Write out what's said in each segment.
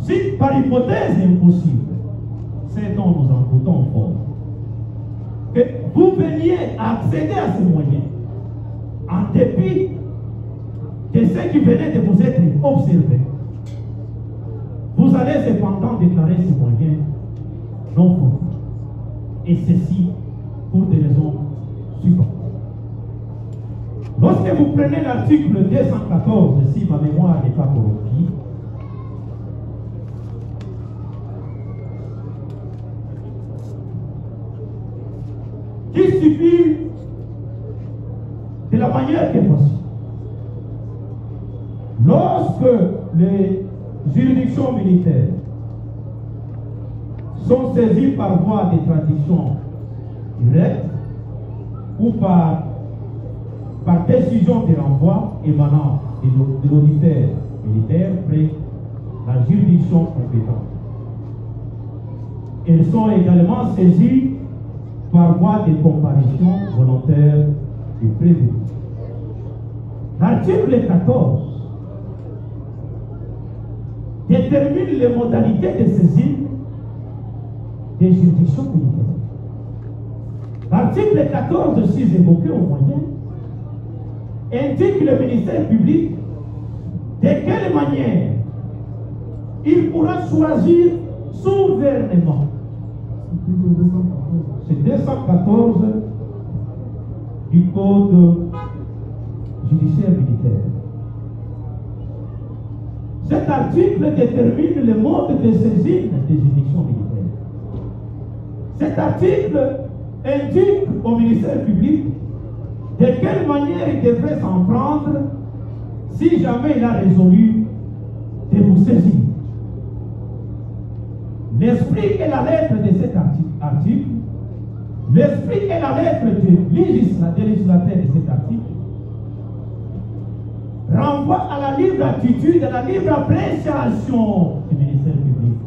Si par hypothèse impossible, c'est dont nous en doutons fort, que vous veniez accéder à ce moyen, en dépit de ce qui venait de vous être observé, vous allez cependant déclarer ce moyen non fondé. Et ceci pour des raisons suivantes. Lorsque vous prenez l'article 214, si ma mémoire n'est pas corrompue, qui stipule de la manière que voici. Lorsque les juridictions militaires sont saisies par voie de tradition directe ou par décision de renvoi émanant de l'auditeur militaire près la juridiction compétente. Elles sont également saisies par voie de comparution volontaire et prévue. L'article 14 détermine les modalités de saisine des juridictions militaires. L'article 14, 6 évoqué au moyen, indique le ministère public de quelle manière il pourra choisir souverainement. C'est 214 du Code judiciaire militaire. Cet article détermine le mode de saisine des juridictions militaires. Cet article indique au ministère public de quelle manière il devrait s'en prendre si jamais il a résolu de vous saisir. L'esprit et la lettre de cet article, l'esprit et la lettre du législateur de cet article renvoient à la libre attitude, à la libre appréciation du ministère public.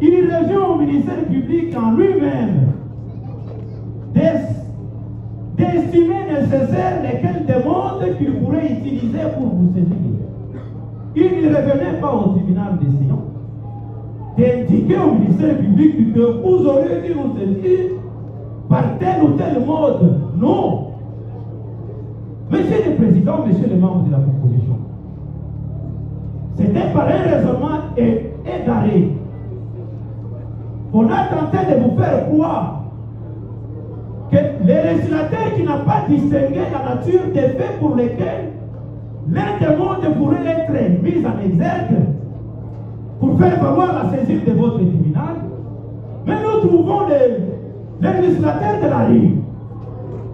Il revient au ministère public en lui-même d'estimer nécessaire lesquelles demandes qu'il pourrait utiliser pour vous saisir. Il ne revenait pas au tribunal des séances d'indiquer au ministère public que vous aurez dû nous saisir par tel ou tel mode. Non. Monsieur le Président, Monsieur le membre de la proposition, c'était par un raisonnement égaré qu'on a tenté de vous faire croire que le législateur qui n'a pas distingué la nature des faits pour lesquels l'un des mondes pourrait être mis en exergue pour faire valoir la saisine de votre tribunal, mais nous trouvons le législateur de la rue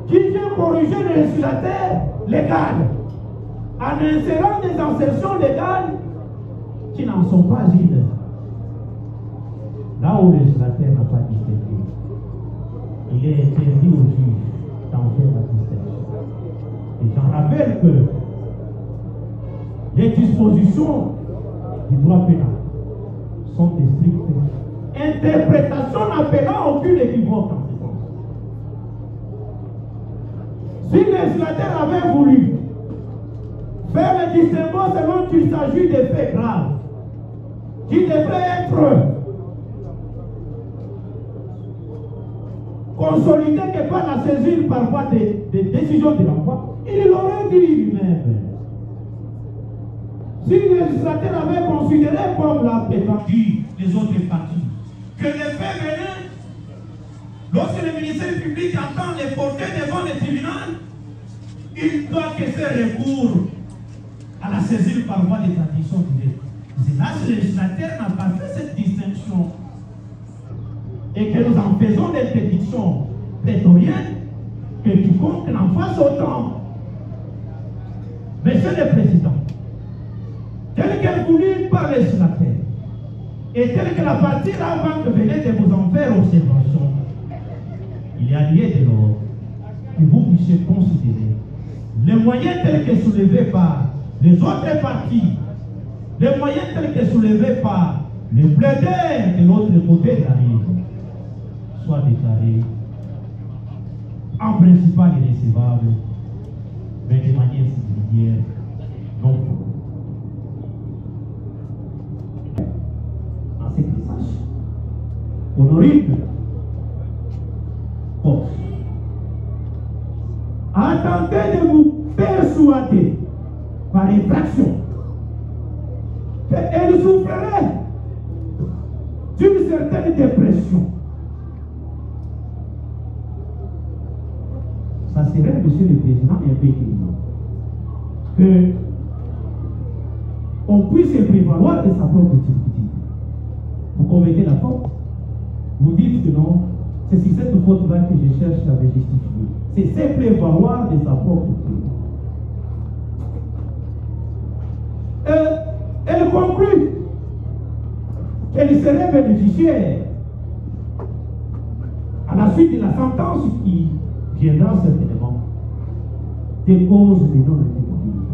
qui vient corriger le législateur légal en insérant des insertions légales qui n'en sont pas une. Là où le législateur n'a pas distingué, il est interdit au juge d'en faire la distinction. Et j'en rappelle que les dispositions du droit pénal sont strictes. Interprétation n'appelant aucune équivoque en ce sens. Si le législateur avait voulu faire le distinguo selon qu'il s'agit de faits graves, qui devraient être consolidés que par la saisine par voie de décision de l'envoi, il l'aurait dit lui-même. Si le législateur avait considéré comme l'a prétendu les autres partis, que les faits venaient, lorsque le ministère public entend les porter devant le tribunal, il doit que faire recours à la saisine par voie de tradition directe. C'est là que le législateur n'a pas fait cette distinction et que nous en faisons des prédictions prétoriennes que quiconque n'en fasse autant. Monsieur le Président, tel qu'elle voulu par le législateur et tel que la partie avant que venait de vous en faire observation, il y a lieu de l'ordre que vous puissiez considérer les moyens tels que soulevés par les autres partis, les moyens tels que soulevés par les plaidaires de l'autre côté de la ligne, soient déclarés en principal irrécevables, mais de manière subsidiaire non fondée. Honorine. Bon. A tenté de vous persuader par infraction qu'elle souffrirait d'une certaine dépression. Ça serait, monsieur le président, un peu étonnant que on puisse se prévaloir de sa propre utilité. Vous commettez la faute, vous dites que non, c'est sur cette faute-là que je cherche à me justifier. C'est se prévaloir de sa propre utilité. Elle conclut qu'elle serait bénéficiaire à la suite de la sentence qui viendra certainement des causes de non-indépendance.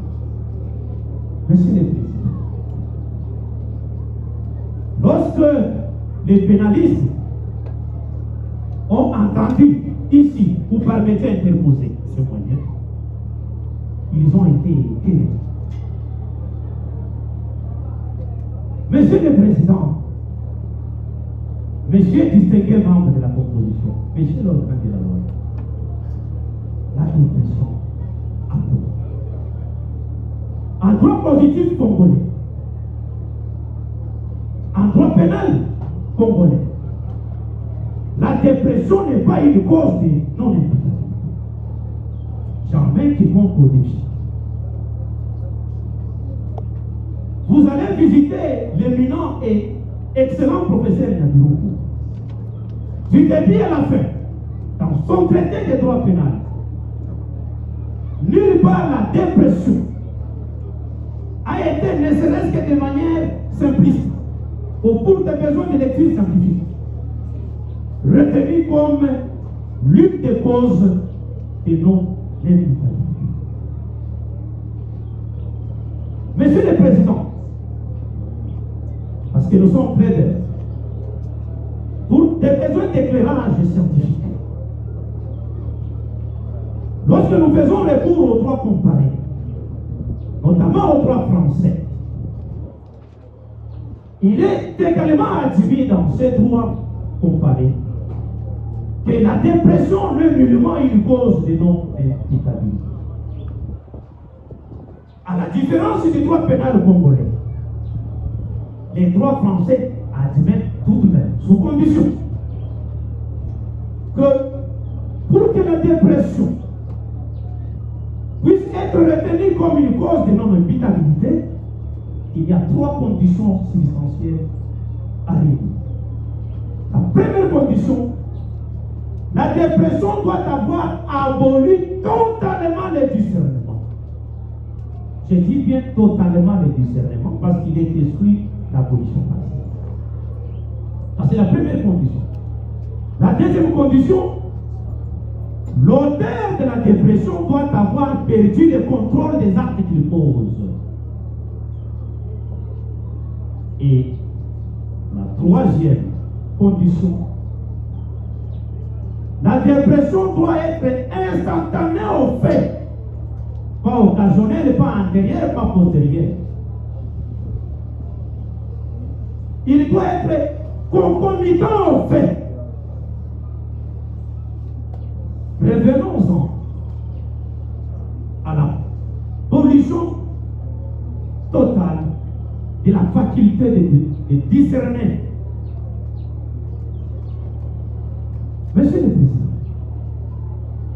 Monsieur le Président, lorsque les pénalistes ont entendu ici, vous permettez d'interposer ce moyen, ils ont été terribles. Monsieur le Président, Monsieur distingué membre de la composition, Monsieur l'ordre de la loi, la dépression a en droit positif congolais, en droit pénal congolais, la dépression n'est pas une cause de non-imputabilité. Jamais quiconque au défi. Vous allez visiter l'éminent et excellent professeur Nabilou. Du début à la fin, dans son traité de droit pénal, nulle part la dépression a été, ne serait-ce que de manière simpliste, au cours des besoins de lecture scientifique, retenue comme l'une des causes de non-imputabilité. Monsieur le Président, parce que nous sommes prêts pour des besoins d'éclairage scientifique. Lorsque nous faisons recours au droit comparé, notamment au droit français, il est également admis dans ce droit comparé que la dépression n'est nullement une cause de non-imputabilité. À la différence du droit pénal congolais, les droits français admettent tout de même, sous condition, que pour que la dépression puisse être retenue comme une cause de non-imputabilité, il y a 3 conditions substantielles à réunir. La première condition, la dépression doit avoir aboli totalement le discernement. Je dis bien totalement le discernement parce qu'il est exclu l'abolition partielle. Ça, c'est la première condition. La deuxième condition, l'auteur de la dépression doit avoir perdu le contrôle des actes qu'il pose. Et la troisième condition, la dépression doit être instantanée au fait, pas occasionnelle, pas antérieure, pas postérieure. Il doit être concomitant au fait. Revenons-en à la pollution totale de la faculté de discerner. Monsieur le Président,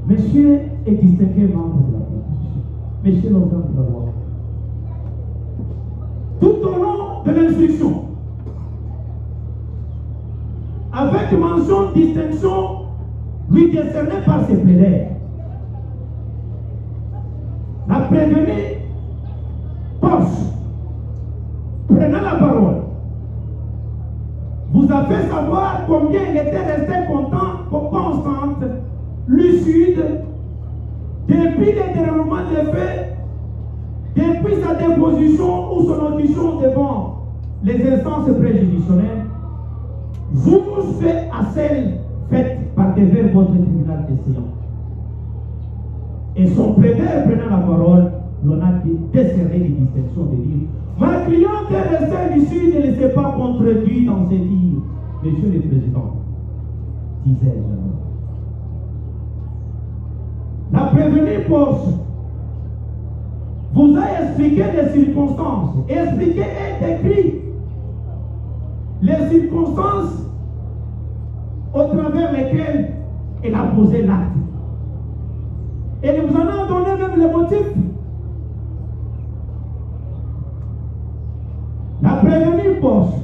Monsieur est distingué membre de la Constitution, Monsieur l'organe de la loi. Tout au long de l'instruction, avec mention distinction lui décernée par ses plaidaires, la prévenue Porsche, prenant la parole, vous a fait savoir combien il était resté constante, lucide, depuis le déroulement des faits, depuis sa déposition ou son audition devant les instances préjudiciaires, jusqu'à à celle faite par devers votre tribunal de séance. Et son plaider prenant la parole, lui en a décerné les distinctions de dire: ma cliente est restée lucide et ne s'est pas contredit dans ses dires. Monsieur le Président, disais-je. La prévenue Porsche vous a expliqué les circonstances, expliqué et décrit les circonstances au travers lesquelles elle a posé l'acte. Elle vous en a donné même le motif. La prévenue Porsche,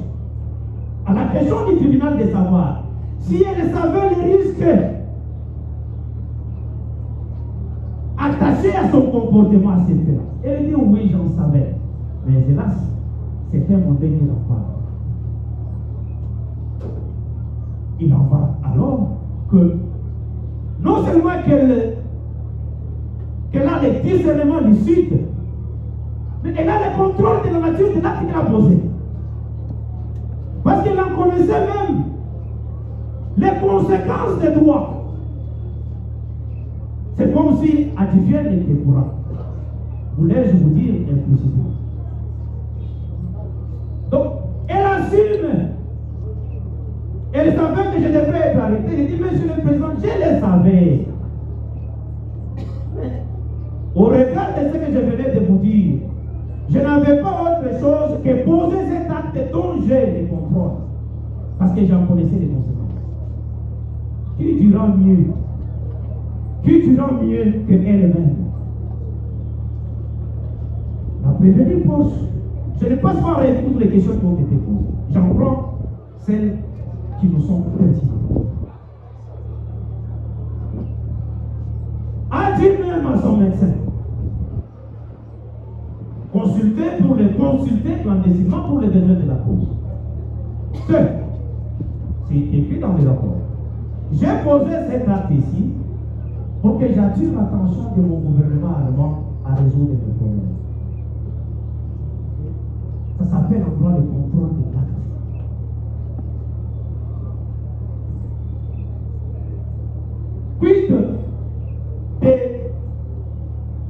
à la question du tribunal de savoir si elle savait les risques attachés à son comportement à ces faits. Elle dit oui, j'en savais. Mais hélas, c'était mon dernier rapport. Il en va alors que non seulement qu'elle a les discernements lucides, mais elle a le contrôle de la nature de l'acte qu'elle a posé. Parce qu'elle en connaissait même les conséquences des droits. C'est comme si Adivienne était courant. Voulais-je vous dire implicitement. Donc, elle assume. Elle savait que je devrais être arrêté. Elle dit, Monsieur le Président, je le savais. Mais, au regard de ce que je venais de vous dire, je n'avais pas autre chose que poser cet acte dont j'ai le contrôle. Parce que j'en connaissais les conséquences. Qui dira mieux? Qui dira mieux qu'elle-même? La prévenue Porsche. Je ne passe pas à répondre toutes les questions qui ont été posées. J'en prends celles qui nous sont pertinentes. A dit même à son médecin, consulter clandestinement pour les besoins de la cause. C'est écrit dans les rapports. J'ai posé cet acte ici pour que j'attire l'attention de mon gouvernement allemand à résoudre les problèmes. Ça s'appelle en droit le contrôle de l'acte. Quid de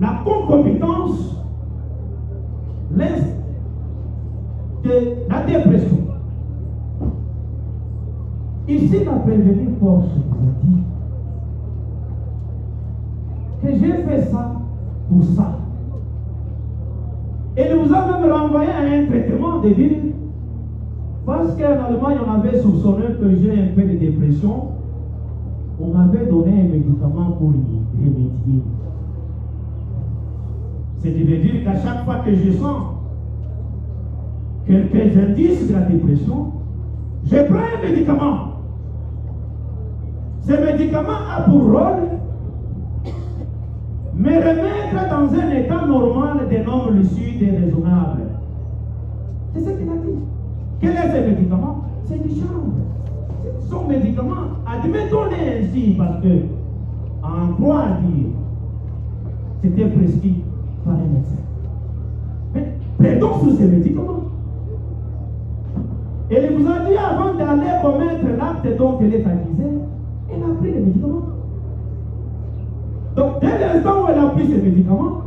la concomitance de la dépression. Ici, la prévenue Porsche vous a dit que j'ai fait ça pour ça. Et nous a même renvoyé à un traitement de dire, parce qu'en Allemagne, on avait soupçonné que j'ai un peu de dépression, on m'avait donné un médicament pour y remédier. Ce qui veut dire qu'à chaque fois que je sens quelques indices de la dépression, je prends un médicament. Ce médicament a pour rôle me remettre dans un état normal des normes lucides et raisonnables. C'est ce qu'il a dit. Quel est ce médicament? C'est du chanvre. Son médicament, admettons-le ainsi, parce que, en droit à dire, c'était prescrit par un médecin. Mais prenons sur ces médicaments. Elle vous a dit avant d'aller commettre l'acte dont elle est accusée, elle a pris les médicaments. Donc, dès l'instant où elle a pris ces médicaments,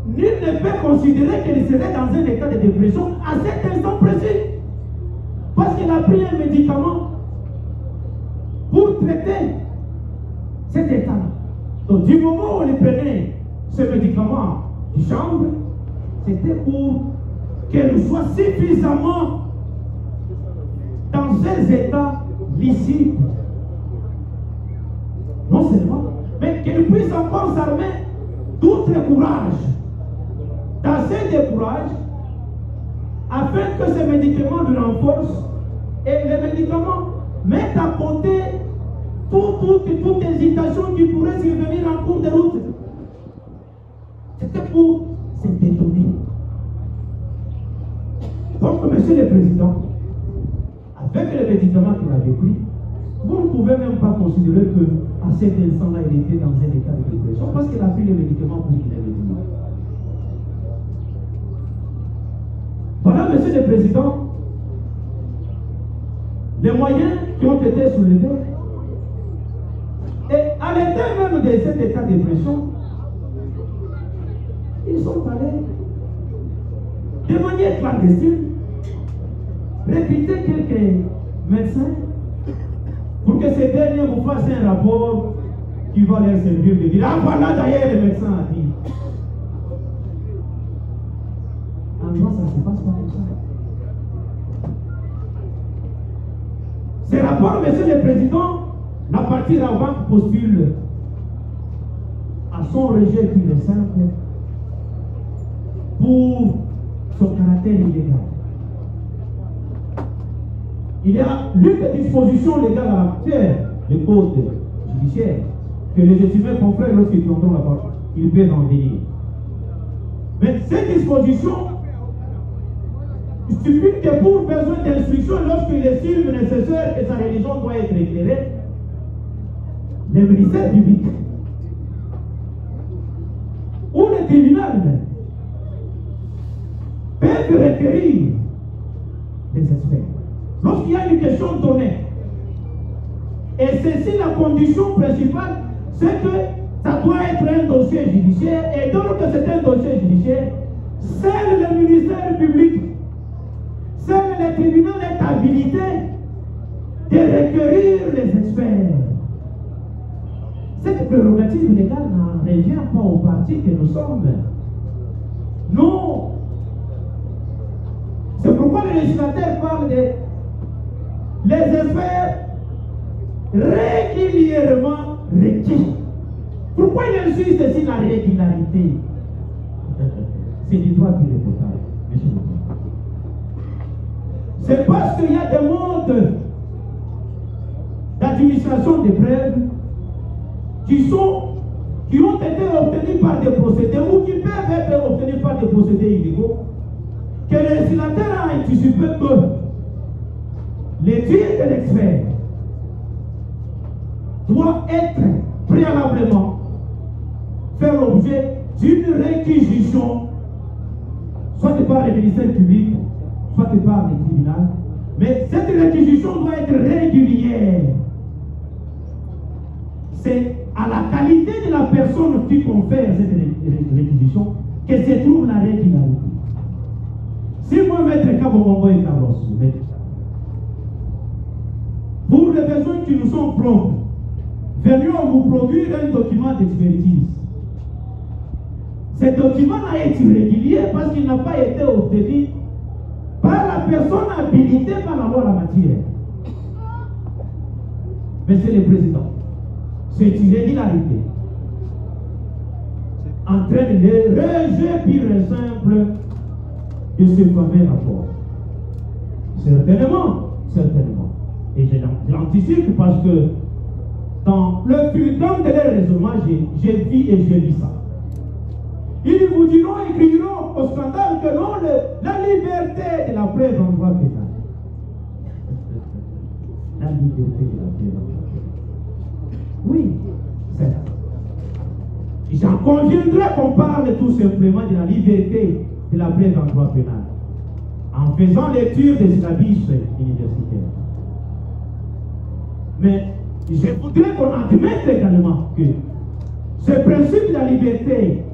nul ne peut considérer qu'elle serait dans un état de dépression à cet instant précis. Parce qu'elle a pris un médicament pour traiter cet état-là. Donc, du moment où elle prenait ce médicament du chanvre, c'était pour qu'elle soit suffisamment dans ces états licites. Non seulement, mais qu'elle puisse encore s'armer d'outre courage, d'assez de courage, afin que ces médicaments lui renforcent et les médicaments mettent à côté toute hésitation qui pourrait survenir en cours de route. C'était pour se détonner. Donc, Monsieur le Président, avec les médicaments qu'il avait pris, vous ne pouvez même pas considérer qu'à cet instant-là, il était dans un état de dépression parce qu'il a pris les médicaments pour qu'il ait les médicaments. Voilà, Monsieur le Président, les moyens qui ont été soulevés. Et à l'état même de cet état de dépression, ils sont allés de manière clandestine recruter quelques médecins pour que ces derniers vous fassent un rapport qui va leur servir de dire ah voilà d'ailleurs le médecin a dit. En droit, ça ne se passe pas comme ça. Ces rapports, monsieur le président, la partie Raobank postule à son rejet pur et simple pour son caractère illégal. Il y a l'une des dispositions légales à matière, le code judiciaire, que les estimés confrères, lorsqu'ils prendront la parole, ils peuvent en venir. Mais cette disposition stipule que pour besoin d'instruction, lorsqu'il estime nécessaire que sa religion doit être éclairée, le ministère public ou le tribunal peuvent requérir des experts. Lorsqu'il y a une question donnée, et ceci la condition principale, c'est que ça doit être un dossier judiciaire, et donc que c'est un dossier judiciaire, seul le ministère public, seul le tribunal est habilité de requérir les experts. Cette prérogative légale n'en revient pas au parti que nous sommes. Non. C'est pourquoi le législateur parle de les experts régulièrement requis. Pourquoi il insiste sur la régularité? C'est du droit du reportage, monsieur le président. C'est parce qu'il y a des modes d'administration des preuves qui ont été obtenus par des procédés ou qui peuvent être obtenus par des procédés illégaux, que le législateur a anticipé que l'étude de l'expert doit être préalablement faire l'objet d'une réquisition, soit par le ministère public, soit par le tribunal. Mais cette réquisition doit être régulière. C'est à la qualité de la personne qui confère cette réquisition que se trouve la régularité. Si moi, maître Kabombo et Carlos, pour les besoins qui nous sont propres, venions vous produire un document d'expertise. Ce document a été régulier parce qu'il n'a pas été obtenu par la personne habilitée par la loi en la matière. Monsieur le Président, cette irrégularité entraîne le rejet pur et simple de ce fameux rapport. Certainement, certainement. Et je l'anticipe parce que dans le fulgurant de leur raisonnement, j'ai vu et j'ai lu ça. Ils vous diront, écriront au scandale que non, la liberté de la preuve en droit pénal. La liberté de la preuve en droit pénal. Oui, c'est ça. J'en conviendrai qu'on parle tout simplement de la liberté de la preuve en droit pénal en faisant lecture des syllabus universitaires. Mais je voudrais qu'on admette également que ce principe de la liberté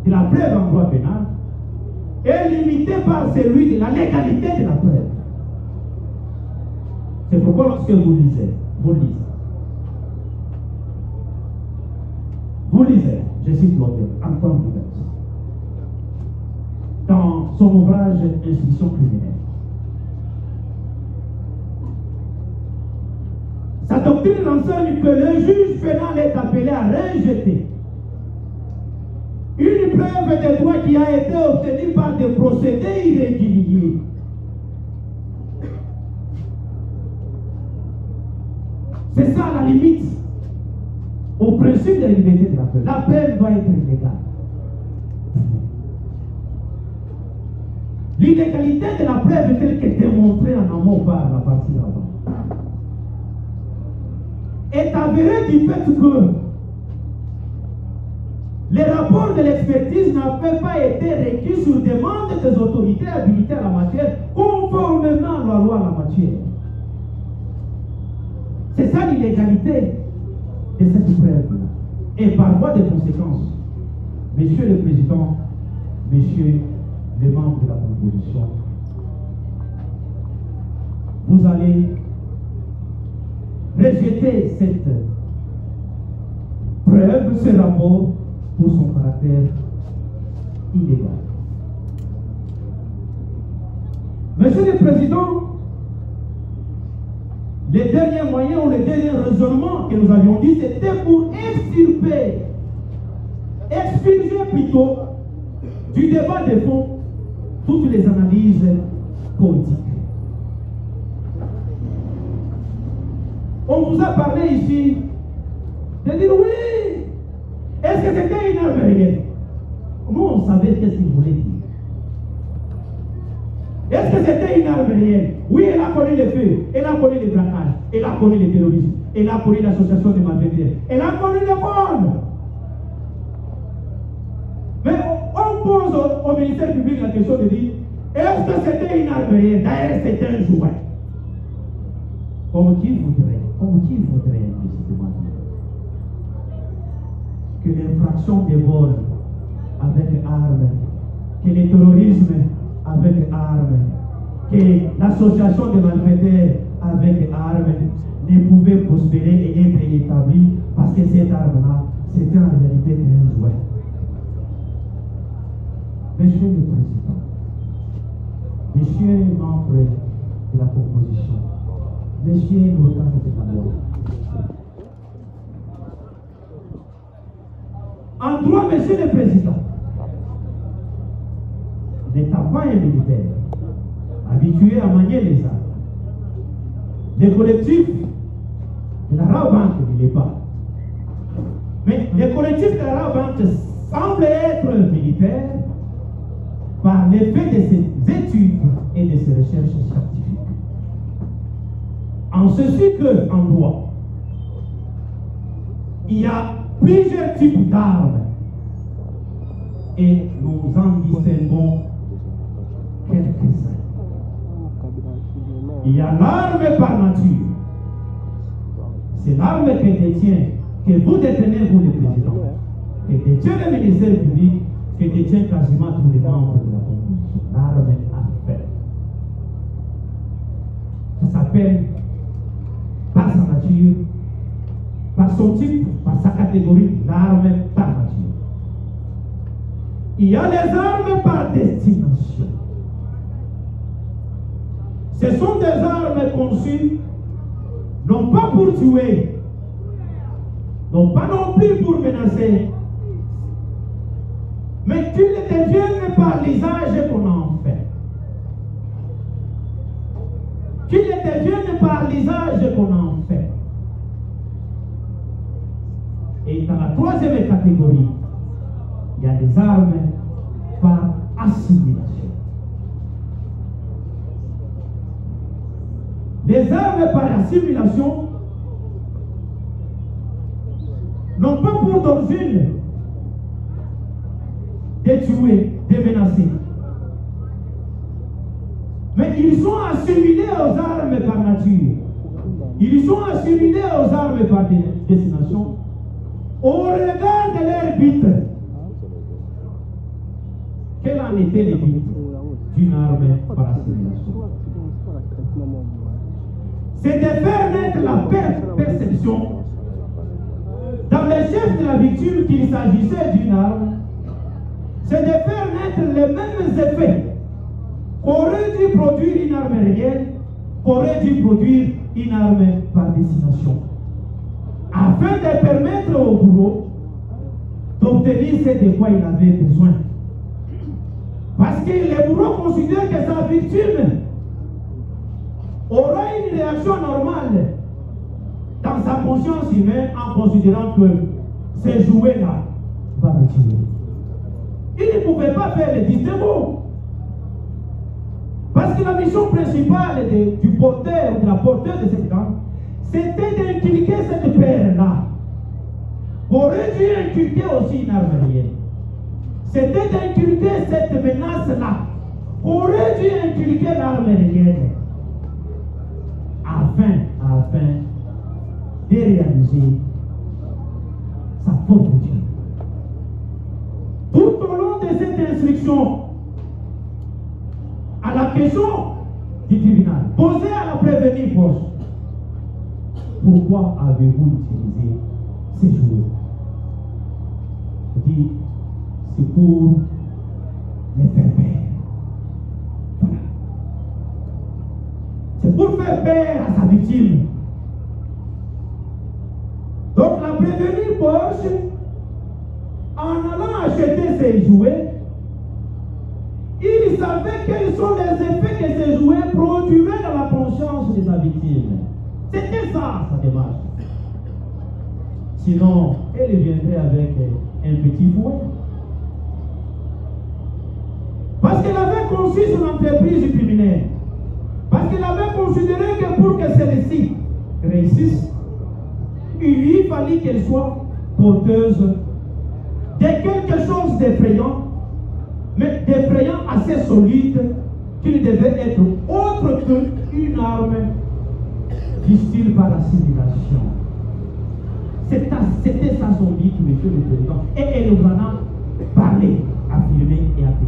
de la preuve en droit pénal est limité par celui de la légalité de la preuve. C'est pourquoi lorsque vous lisez, je cite l'auteur, Antoine Rivers, dans son ouvrage Instruction criminelle. Sa doctrine enseigne que le juge pénal est appelé à rejeter une preuve de droit qui a été obtenue par des procédés irréguliers. C'est ça la limite au principe de la liberté de la preuve. La preuve doit être illégale. L'illégalité de la preuve telle qu'elle est démontrée en amont par la partie avant est avérée du fait que les rapports de l'expertise n'avaient pas été requis sur demande des autorités habilitées à la matière, conformément à la loi en la matière. C'est ça l'illégalité de cette preuve. Et par voie de conséquence, Monsieur le Président, Messieurs les membres de la composition, vous allez rejeté cette preuve, ce rapport, pour son caractère illégal. Monsieur le Président, les derniers moyens ou les derniers raisonnements que nous avions dit, c'était pour extirper, expulser plutôt du débat de fond toutes les analyses politiques. On vous a parlé ici de dire oui, est-ce que c'était une arme réelle? Nous, on savait qu'est-ce qu'il voulait dire. Est-ce que c'était une arme réelle? Oui, elle a connu les feux, elle a connu les braquages, elle a connu le terrorisme, elle a connu l'association des malfaiteurs, elle a connu les vols. Mais on pose au ministère public la question de dire, est-ce que c'était une arme réelle? D'ailleurs, c'était un jouet. Comme qui voudrait précisément que l'infraction des vols avec armes, que le terrorisme avec armes, que l'association des malfaiteurs avec armes ne pouvait prospérer et être établie parce que cette arme-là, c'était en réalité un jouet. Monsieur le Président, Monsieur les membres de la composition, Monsieur l'auteur de la loi, en droit, Monsieur le Président, n'étant pas un militaire, habitué à manier les armes, le collectif de la Rabanque ne l'est pas. Mais le collectif de la Rabanque semble être militaire par l'effet de ses études et de ses recherches scientifiques. En ceci que, en droit, il y a plusieurs types d'armes et nous en distinguons quelques-uns. Il y a l'arme par nature. C'est l'arme que vous détenez, vous le président, que détient le ministère public, que détient quasiment tous les membres de la commission. L'arme à faire. Ça s'appelle, par sa nature, par son type, par sa catégorie, l'arme par nature. Il y a les armes par destination. Ce sont des armes conçues non pas pour tuer, non pas non plus pour menacer, mais qui le deviennent par l'usage qu'on en fait. Qui le deviennent par l'usage qu'on en fait. Et dans la troisième catégorie, il y a des armes par assimilation. Les armes par assimilation n'ont pas pour d'origine de tuer, de menacer. Mais ils sont assimilés aux armes par nature. Ils sont assimilés aux armes par destination au regard de leur but. Quel en était le but d'une arme par assimilation? C'est de faire naître la perception dans les chefs de la victime qu'il s'agissait d'une arme. C'est de faire naître les mêmes effets qu'aurait dû produire une arme réelle, qu'aurait dû produire une arme par destination, afin de permettre au bourreau d'obtenir ce de quoi il avait besoin. Parce que le bourreau considère que sa victime aura une réaction normale dans sa conscience humaine en considérant que ce jouet-là va me tuer. Il ne pouvait pas faire le distinguo. Parce que la mission principale du porteur ou de la porteuse de cette arme, c'était d'inculquer cette paire-là. Aurait dû inculquer aussi une arme réelle. C'était d'inculquer cette menace-là. Aurait dû inculquer l'arme réelle. Afin de réaliser sa propre Dieu. Tout au long de cette instruction, à la question du tribunal, posée à la prévenue force, pourquoi avez-vous utilisé ces jouets? Je dis, c'est pour les faire peur. Voilà. C'est pour faire peur à sa victime. Donc la prévenue Porsche, en allant acheter ses jouets, il savait quels sont les effets que ces jouets produiraient dans la conscience de sa victime. C'était ça, sa démarche. Sinon, elle viendrait avec un petit fouet. Parce qu'elle avait conçu son entreprise criminelle. Parce qu'elle avait considéré que pour que celle-ci réussisse, il lui fallait qu'elle soit porteuse de quelque chose d'effrayant, mais d'effrayant assez solide, qui ne devait être autre qu'une arme distille par assimilation. C'était ça son but, monsieur le président. Et elle en a parlé, affirmé et attesté.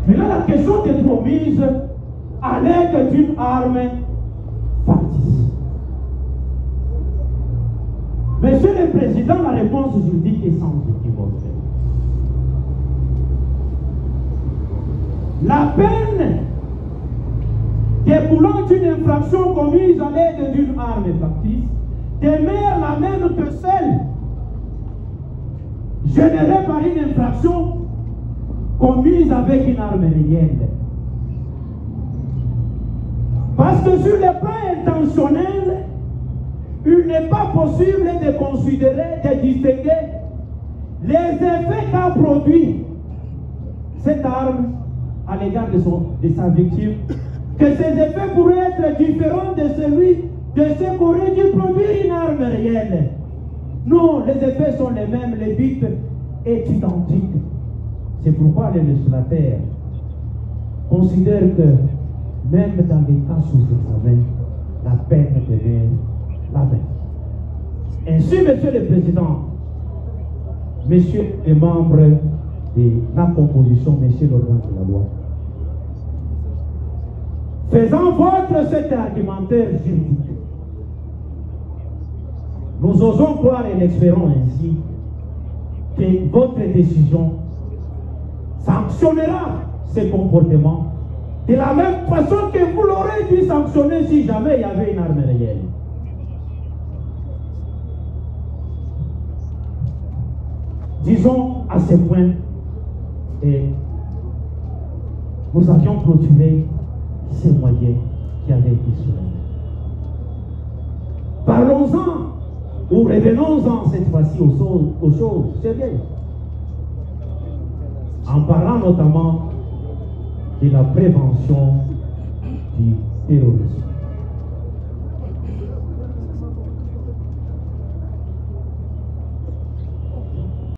Mais là, la question est promise à l'aide d'une arme factice. Monsieur le Président, la réponse juridique est sans équivoque. La peine découlant d'une infraction commise à l'aide d'une arme factice demeure la même que celle générée par une infraction commise avec une arme réelle. Parce que sur le plan intentionnel, il n'est pas possible de considérer, de distinguer les effets qu'a produit cette arme à l'égard de sa victime, que ces effets pourraient être différents de ce qu'aurait dû produire une arme réelle. Non, les effets sont les mêmes, le but est identique. C'est pourquoi le législateur considère que même dans les cas sous examen, la peine devient la même. Ainsi, Monsieur le Président, Messieurs les membres de la composition, Messieurs l'organe de la loi, faisant votre cet argumentaire juridique, nous osons croire et l'espérons ainsi que votre décision sanctionnera ces comportements de la même façon que vous l'aurez dû sanctionner si jamais il y avait une arme réelle. Disons à ce point, et nous avions clôturé ces moyens qui avaient été sur la main. Parlons-en, ou revenons-en cette fois-ci aux choses sérieuses. En parlant notamment de la prévention du terrorisme.